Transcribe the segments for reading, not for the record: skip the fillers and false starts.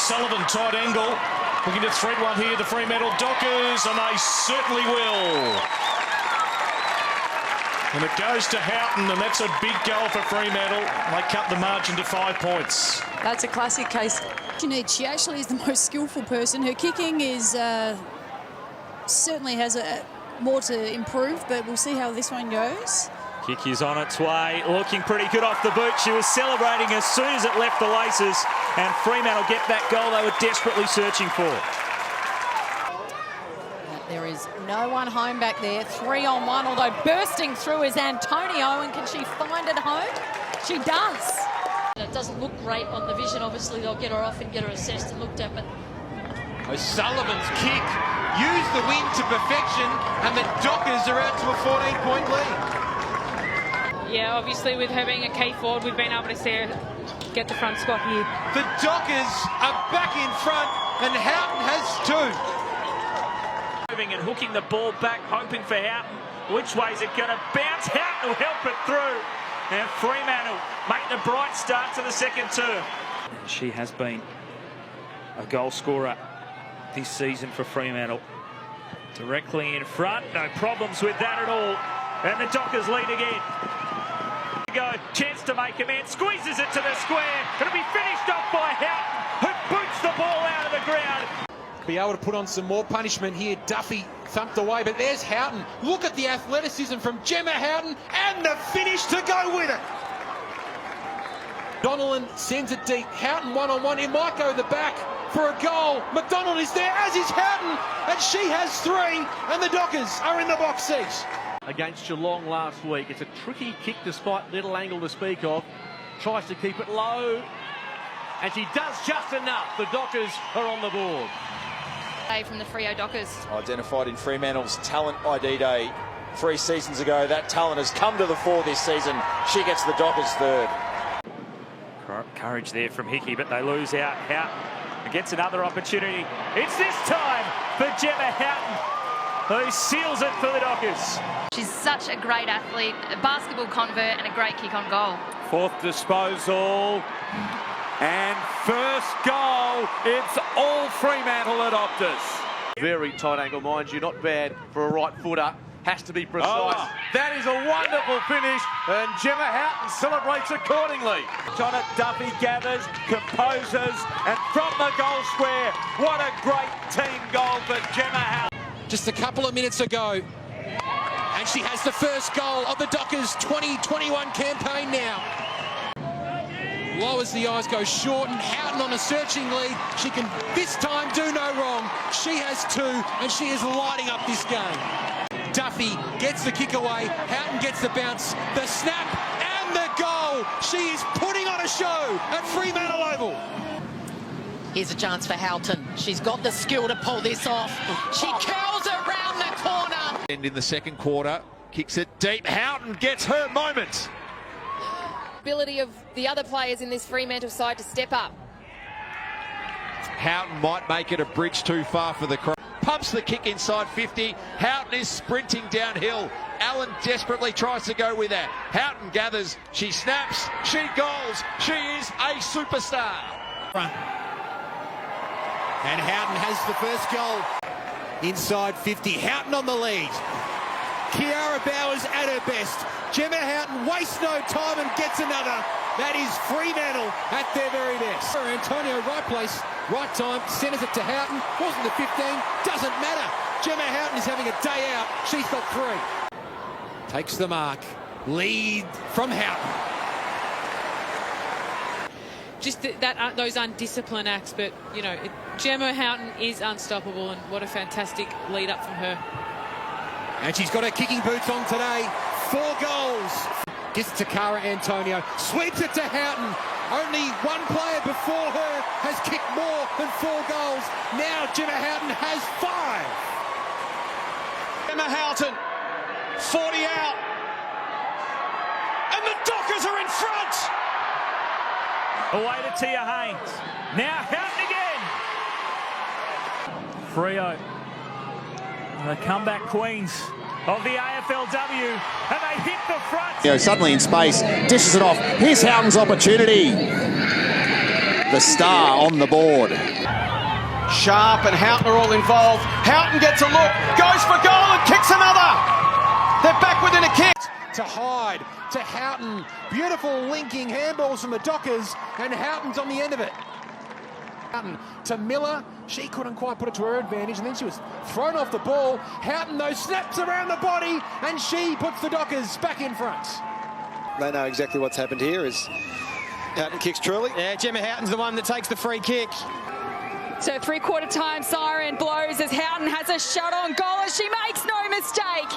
O'Sullivan, tight angle. Looking to thread one here, the Fremantle Dockers, and they certainly will. And it goes to Houghton, and that's a big goal for Fremantle. They cut the margin to 5 points. That's a classic case. She actually is the most skillful person. Her kicking is certainly has more to improve, but we'll see how this one goes. Kick is on its way, looking pretty good off the boot. She was celebrating as soon as it left the laces, and Fremantle get that goal they were desperately searching for. There is no one home back there. 3-on-1, although bursting through is Antonio, and can she find it home? She does. It doesn't look great on the vision. Obviously, they'll get her off and get her assessed and looked at, but O'Sullivan's kick used the wind to perfection, and the Dockers are out to a 14-point lead. Yeah, obviously with her being a key forward, we've been able to see her get the front spot here. The Dockers are back in front, and Houghton has two. Moving and hooking the ball back, hoping for Houghton. Which way is it going to bounce? Houghton will help it through. And Fremantle making a bright start to the second term. She has been a goal scorer this season for Fremantle. Directly in front, no problems with that at all. And the Dockers lead again. Go, chance to make amends, squeezes it to the square. It'll be finished off by Houghton, who boots the ball out of the ground. Be able to put on some more punishment here. Duffy thumped away, but there's Houghton. Look at the athleticism from Gemma Houghton, and the finish to go with it. Donnellan sends it deep. Houghton one-on-one. It might go the back for a goal. McDonald is there, as is Houghton, and she has three, and the Dockers are in the box seat. Against Geelong last week. It's a tricky kick despite little angle to speak of. Tries to keep it low, and she does just enough. The Dockers are on the board. From the Freo Dockers. Identified in Fremantle's Talent ID Day 3 seasons ago. That talent has come to the fore this season. She gets the Dockers third. Courage there from Hickey, but they lose out. Houghton gets another opportunity. It's this time for Gemma Houghton, who seals it for the Dockers. She's such a great athlete, a basketball convert and a great kick on goal. Fourth disposal and first goal. It's all Fremantle at Optus. Very tight angle, mind you, not bad for a right footer. Has to be precise. Oh, that is a wonderful finish, and Gemma Houghton celebrates accordingly. On it, Duffy gathers, composes, and from the goal square, what a great team goal for Gemma Houghton. Just a couple of minutes ago, and she has the first goal of the Dockers 2021 campaign now. Lowers the eyes, goes short, and Houghton on a searching lead. She can this time do no wrong. She has two, and she is lighting up this game. Duffy gets the kick away. Houghton gets the bounce, the snap, and the goal. She is putting on a show at Fremantle Oval. Here's a chance for Houghton. She's got the skill to pull this off. She curls around the corner. And in the second quarter, kicks it deep. Houghton gets her moment. Ability of the other players in this Fremantle side to step up. Houghton might make it a bridge too far for the crowd. Pumps the kick inside 50. Houghton is sprinting downhill. Allen desperately tries to go with that. Houghton gathers. She snaps. She goals. She is a superstar. And Houghton has the first goal. Inside 50. Houghton on the lead. Kiara Bowers at her best. Gemma Houghton wastes no time and gets another. That is Fremantle at their very best. Antonio, right place, right time, centres it to Houghton. Wasn't the 15, doesn't matter. Gemma Houghton is having a day out. She's got three. Takes the mark. Lead from Houghton. Just those undisciplined acts, but, you know, Gemma Houghton is unstoppable, and what a fantastic lead up from her. And she's got her kicking boots on today. 4 goals. Gets it to Cara Antonio. Sweeps it to Houghton. Only one player before her has kicked more than 4 goals. Now Gemma Houghton has 5. Gemma Houghton, 40 out. And the Dockers are in front. Away to Tia Haynes. Now Houghton again. Freo, the comeback queens of the AFLW, and they hit the front. Suddenly in space, dishes it off. Here's Houghton's opportunity. The star on the board. Sharp and Houghton are all involved. Houghton gets a look, goes for goal and kicks another. They're back within a kick. To Hyde, to Houghton. Beautiful linking handballs from the Dockers, and Houghton's on the end of it. Houghton to Miller. She couldn't quite put it to her advantage, and then she was thrown off the ball. Houghton, though, snaps around the body, and she puts the Dockers back in front. They know exactly what's happened here as Houghton kicks truly. Yeah, Gemma Houghton's the one that takes the free kick. So three-quarter time siren blows as Houghton has a shot on goal and she makes no mistake.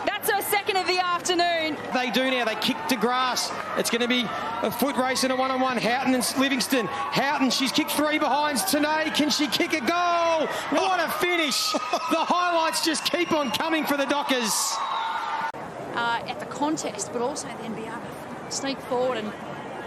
That's her second of the afternoon. They do now, they kick to grass. It's going to be a foot race and a one-on-one. Houghton and Livingston. Houghton, she's kicked three behinds tonight. Can she kick a goal? What a finish. The highlights just keep on coming for the Dockers. At the contest, but also then be able to sneak forward and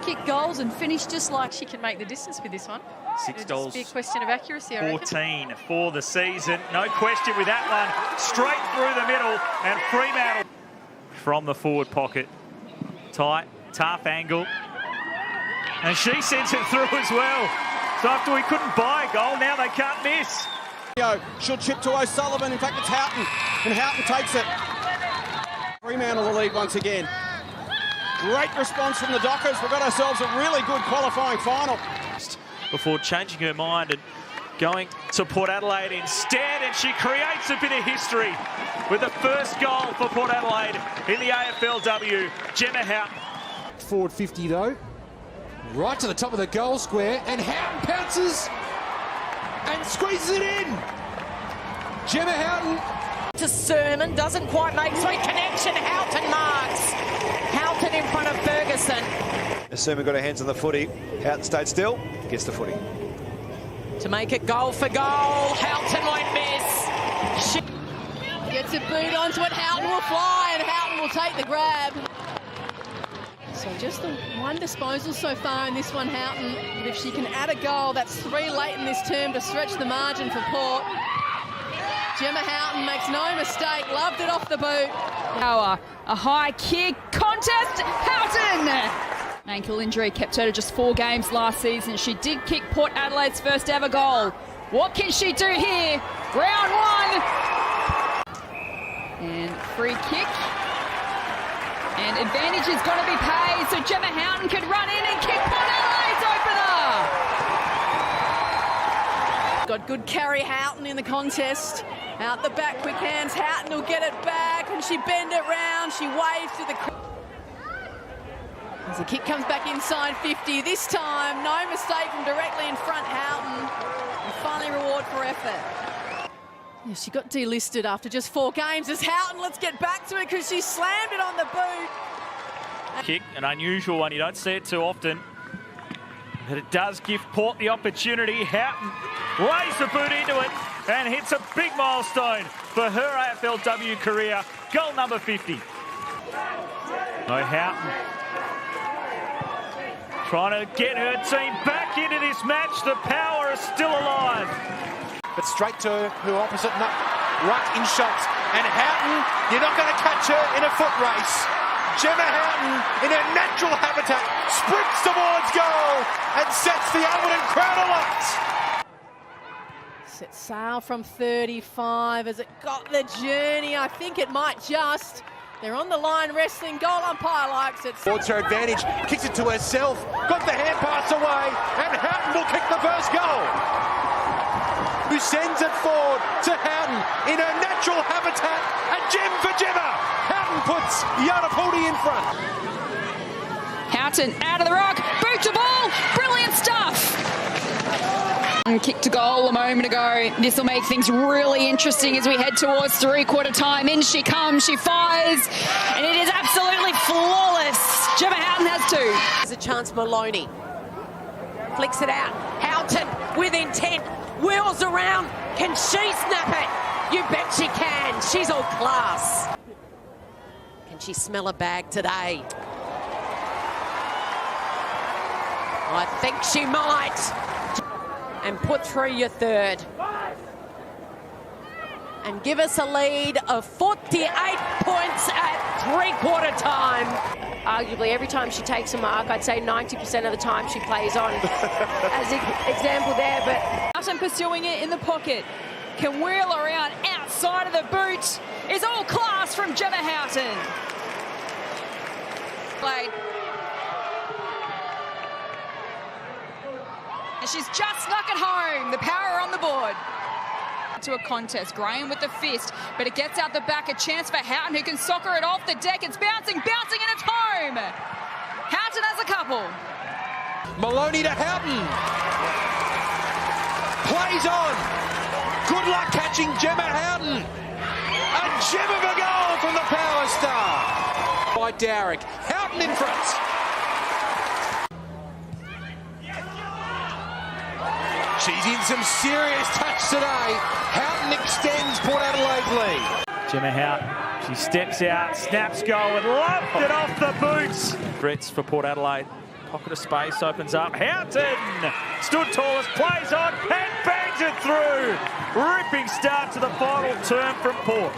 kick goals and finish just like She can make the distance with this one. Six It'll goals. just be a question of accuracy, I reckon. 14 for the season. No question with that one. Straight through the middle, and Fremantle from the forward pocket. Tight, tough angle. And she sends it through as well. So after we couldn't buy a goal, now they can't miss. She'll chip to O'Sullivan. In fact, it's Houghton, and Houghton takes it. Fremantle the lead once again. Great response from the Dockers. We've got ourselves a really good qualifying final. Before changing her mind and going to Port Adelaide instead, and she creates a bit of history with the first goal for Port Adelaide in the AFLW. Gemma Houghton. Forward 50 though. Right to the top of the goal square, and Houghton pounces and squeezes it in. Gemma Houghton. To Sermon, doesn't quite make sweet connection. Houghton marks. Houghton in front of Ferguson. Sermon got her hands on the footy. Houghton stayed still, gets the footy. To make it goal for goal. Houghton won't miss. gets a boot onto it. Houghton will fly and Houghton will take the grab. So just the one disposal so far in this one, Houghton. But if she can add a goal, that's 3 late in this term to stretch the margin for Port. Gemma Houghton makes no mistake, loved it off the boot. A high kick contest, Houghton! Ankle injury kept her to just 4 games last season. She did kick Port Adelaide's first ever goal. What can she do here? Round 1. And free kick. And advantage is going to be paid, so Gemma Houghton could run in and kick Port Adelaide's opener. Got good carry Houghton in the contest. Out the back, quick hands. Houghton will get it back. And she bend it round. She waves to the... As the kick comes back inside 50. This time, no mistake from directly in front Houghton. And finally reward for effort. Yeah, she got delisted after just 4 games. As Houghton, let's get back to it because she slammed it on the boot. Kick, an unusual one. You don't see it too often. But it does give Port the opportunity. Houghton lays the boot into it and hits a big milestone for her AFLW career. Goal number 50. No, Houghton trying to get her team back into this match. The power is still alive. But straight to her opposite, right in shots. And Houghton, you're not going to catch her in a foot race. Gemma Houghton, in her natural habitat, sprints towards goal and sets the Alberton crowd alight. Set sail from 35 as it got the journey. I think it might just. They're on the line wrestling. Goal umpire likes it. Towards her advantage, kicks it to herself, got the hand pass away, and Houghton will kick the first goal. Who sends it forward to Houghton in her natural habitat. A gem for Gemma. Houghton puts Yarapudi in front. Houghton out of the rock, boot to ball, brilliant stuff. And kick to goal a moment ago. This will make things really interesting as we head towards 3/4 time. In she comes, she fires, and it is absolutely flawless. Gemma Houghton has 2. There's a chance Maloney flicks it out. Houghton with intent, wheels around. Can she snap it? You bet she can. She's all class. Can she smell a bag today? I think she might. And put through your third. And give us a lead of 48 points at 3/4 time. arguably every time she takes a mark, I'd say 90% of the time she plays on. As an example there, but... Houghton pursuing it in the pocket. Can wheel around outside of the boot. Is all class from Gemma Houghton. Played. And she's just snuck it home. The power on the board. To a contest. Graham with the fist, but it gets out the back. A chance for Houghton, who can soccer it off the deck. It's bouncing, and it's home. Houghton has a couple. Maloney to Houghton. Plays on. Good luck catching Gemma Houghton. A gem of a goal from the power star. By Dowrick. Houghton in front. She's in some serious touch today. Houghton extends Port Adelaide's lead. Gemma Houghton, she steps out, snaps goal and lobbed it off the boots. Threats for Port Adelaide. Pocket of space opens up. Houghton stood tallest, plays on and bangs it through. Ripping start to the final term from Port.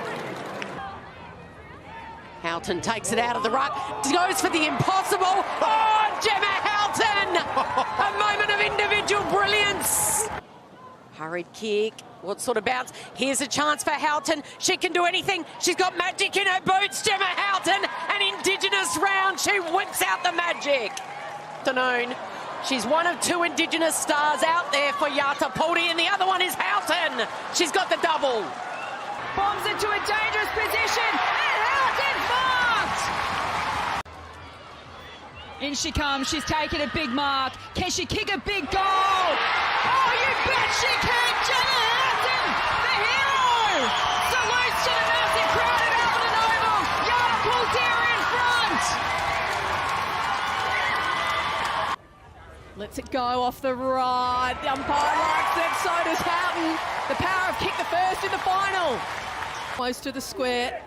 Houghton takes it out of the ruck, goes for the impossible. Oh, Gemma Houghton! A moment of individual brilliance. Hurried kick. What sort of bounce? Here's a chance for Houghton. She can do anything. She's got magic in her boots. Gemma Houghton, an Indigenous round. She whips out the magic. Afternoon. She's one of two Indigenous stars out there for Yatapaldi, and the other one is Houghton. She's got the double. Bombs into a dangerous position, and Houghton marked! In she comes, she's taken a big mark. Can she kick a big goal? Oh, you bet she can! Gemma Houghton, the hero! Salutes to the massive crowd at Adelaide Oval. Yatapaldi here in front! Lets it go off the right. The umpire likes it, so does Houghton. The power of kick the first in the final. Close to the square.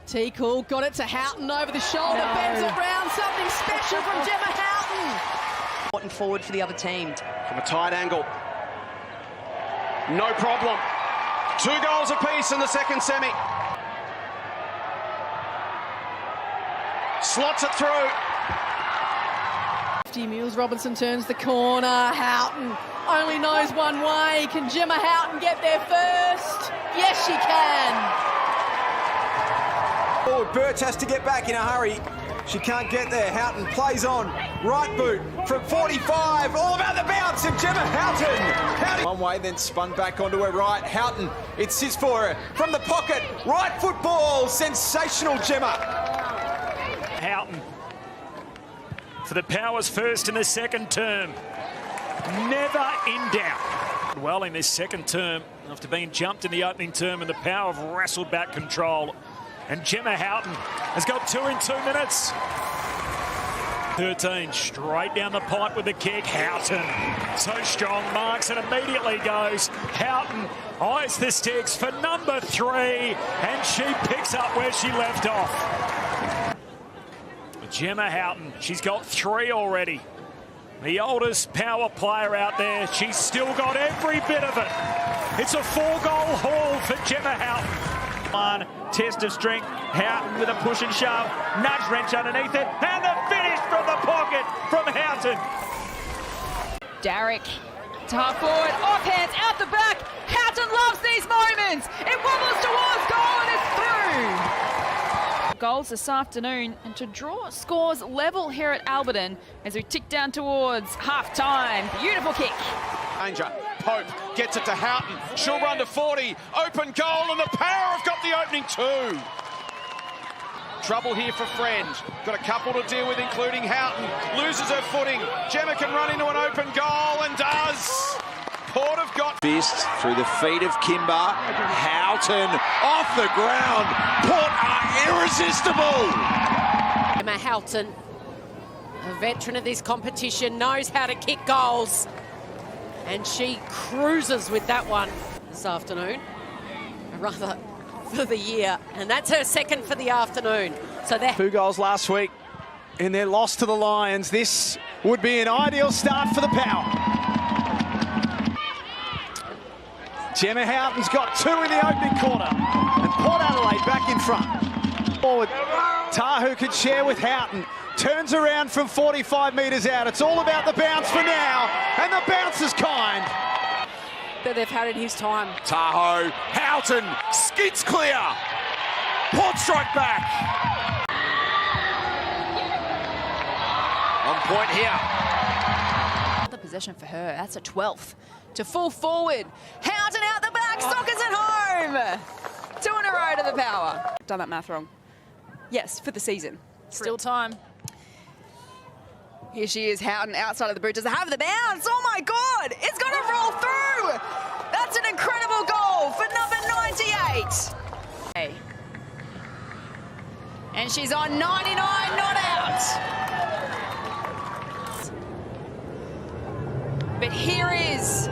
T-Cool got it to Houghton over the shoulder, bends it round. Something special from Gemma Houghton. Important forward for the other team. From a tight angle. No problem. 2 goals apiece in the second semi. Slots it through. Mills Robinson turns the corner. Houghton only knows one way. Can Gemma Houghton get there first? Yes, she can. Forward, Birch has to get back in a hurry. She can't get there. Houghton plays on. Right boot from 45. All about the bounce of Gemma Houghton. One way, then spun back onto her right. Houghton, it sits for her. From the pocket, right football. Sensational, Gemma. Houghton for the Powers first in the second term. Never in doubt. Well, in this second term, after being jumped in the opening term, and the Power have wrestled back control. And Gemma Houghton has got 2 in 2 minutes. 13 straight down the pipe with the kick. Houghton, so strong, marks and immediately goes. Houghton eyes the sticks for number 3, and she picks up where she left off. Gemma Houghton, she's got 3 already. The oldest power player out there. She's still got every bit of it. It's a 4-goal haul for Gemma Houghton. One test of strength. Houghton with a push and shove. Nudge wrench underneath it. And the finish from the pocket from Houghton. Derek to half forward, off hands, out the back. Houghton loves these moments. It wobbles towards goal and it's through. Goals this afternoon, and to draw scores level here at Alberton as we tick down towards half-time. Beautiful kick. Danger. Pope gets it to Houghton. She'll run to 40. Open goal, and the Power have got the opening 2. Trouble here for Friend. Got a couple to deal with, including Houghton. Loses her footing. Gemma can run into an open goal and does. Port have got fist through the feet of Kimber. Houghton off the ground. Port are irresistible. Gemma Houghton, a veteran of this competition, knows how to kick goals, and she cruises with that one this afternoon, rather for the year, and that's her second for the afternoon. So there. 2 goals last week in their loss to the Lions. This would be an ideal start for the Power. Gemma Houghton's got 2 in the opening quarter, and Port Adelaide back in front. Forward. Tahu can share with Houghton. Turns around from 45 metres out. It's all about the bounce for now. And the bounce is kind. But they've had it his time. Tahoe, Houghton, skids clear. Port strike back. On point here. The possession for her. That's a 12th. To full forward. Houghton out the back. Sockers it home. 2 in a row to the power. Done that math wrong. Yes, for the season. Still time. Here she is, Houghton, outside of the boot. Does it have the bounce? Oh, my God. It's going to roll through. That's an incredible goal for number 98. Hey. And she's on 99, not out. But here is